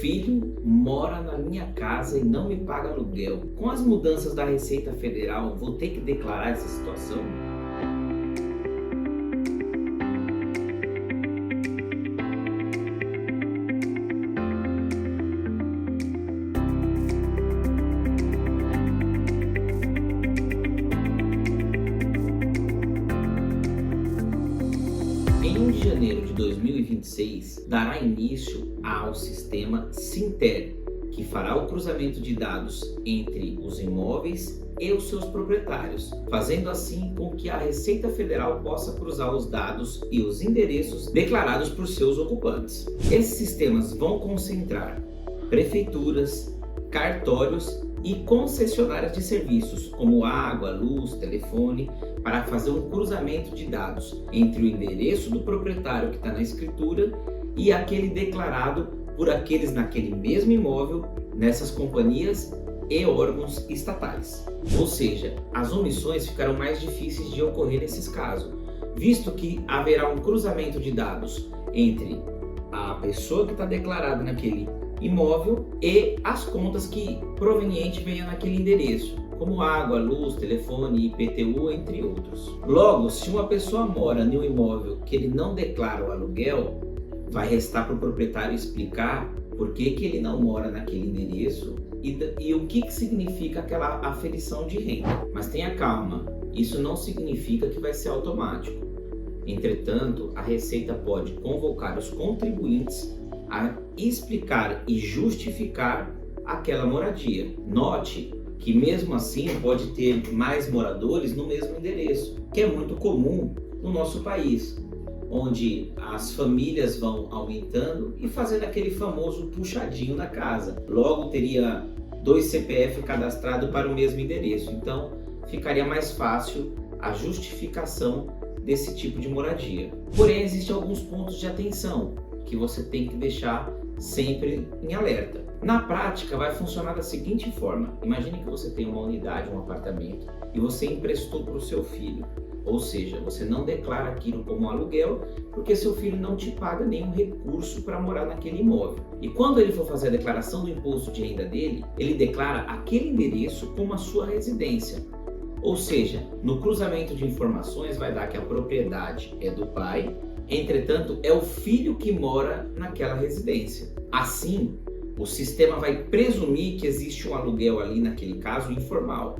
filho mora na minha casa e não me paga aluguel. Com as mudanças da Receita Federal, vou ter que declarar essa situação? Em 1 de janeiro de 2026, dará início ao sistema Sinter, que fará o cruzamento de dados entre os imóveis e os seus proprietários, fazendo assim com que a Receita Federal possa cruzar os dados e os endereços declarados por seus ocupantes. Esses sistemas vão concentrar prefeituras, cartórios e concessionárias de serviços como água, luz, telefone, para fazer um cruzamento de dados entre o endereço do proprietário que está na escritura e aquele declarado por aqueles naquele mesmo imóvel, nessas companhias e órgãos estatais. Ou seja, as omissões ficarão mais difíceis de ocorrer nesses casos, visto que haverá um cruzamento de dados entre a pessoa que está declarada naquele imóvel e as contas que proveniente venha naquele endereço, como água, luz, telefone, IPTU, entre outros. Logo, se uma pessoa mora em um imóvel que ele não declara o aluguel, vai restar para o proprietário explicar por que ele não mora naquele endereço e o que significa aquela aferição de renda. Mas tenha calma, isso não significa que vai ser automático. Entretanto, a Receita pode convocar os contribuintes a explicar e justificar aquela moradia. Note que mesmo assim pode ter mais moradores no mesmo endereço, que é muito comum no nosso país, onde as famílias vão aumentando e fazendo aquele famoso puxadinho na casa. Logo teria 2 CPF cadastrados para o mesmo endereço, então ficaria mais fácil a justificação desse tipo de moradia. Porém, existem alguns pontos de atenção que você tem que deixar sempre em alerta. Na prática, vai funcionar da seguinte forma: imagine que você tem uma unidade, um apartamento, e você emprestou para o seu filho. Ou seja, você não declara aquilo como aluguel, porque seu filho não te paga nenhum recurso para morar naquele imóvel. E quando ele for fazer a declaração do imposto de renda dele, ele declara aquele endereço como a sua residência. Ou seja, no cruzamento de informações vai dar que a propriedade é do pai, entretanto é o filho que mora naquela residência. Assim, o sistema vai presumir que existe um aluguel ali, naquele caso informal,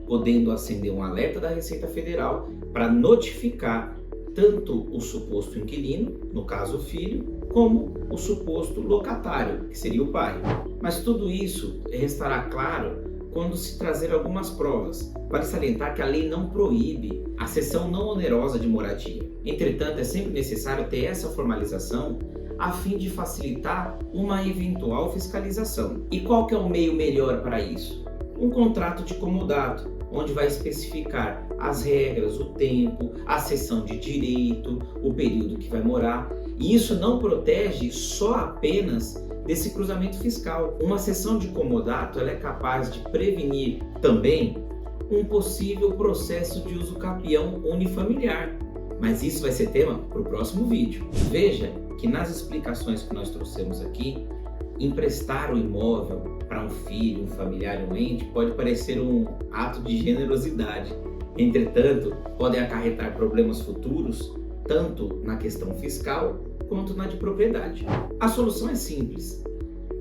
podendo acender um alerta da Receita Federal para notificar tanto o suposto inquilino, no caso o filho, como o suposto locatário, que seria o pai. Mas tudo isso restará claro quando se trazer algumas provas. Vale salientar que a lei não proíbe a cessão não onerosa de moradia. Entretanto, é sempre necessário ter essa formalização a fim de facilitar uma eventual fiscalização. E qual que é o meio melhor para isso? Um contrato de comodato, onde vai especificar as regras, o tempo, a cessão de direito, o período que vai morar. E isso não protege só apenas desse cruzamento fiscal. Uma cessão de comodato ela é capaz de prevenir também um possível processo de uso capião unifamiliar. Mas isso vai ser tema para o próximo vídeo. Veja que nas explicações que nós trouxemos aqui, emprestar o imóvel para um filho, um familiar, um ente pode parecer um ato de generosidade. Entretanto, podem acarretar problemas futuros, tanto na questão fiscal quanto na de propriedade. A solução é simples.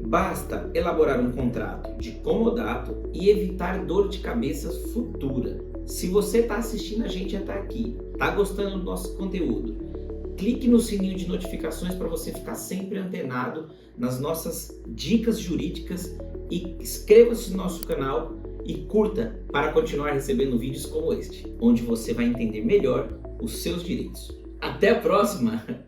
Basta elaborar um contrato de comodato e evitar dor de cabeça futura. Se você está assistindo a gente até aqui, está gostando do nosso conteúdo, clique no sininho de notificações para você ficar sempre antenado nas nossas dicas jurídicas e inscreva-se no nosso canal e curta para continuar recebendo vídeos como este, onde você vai entender melhor os seus direitos. Até a próxima!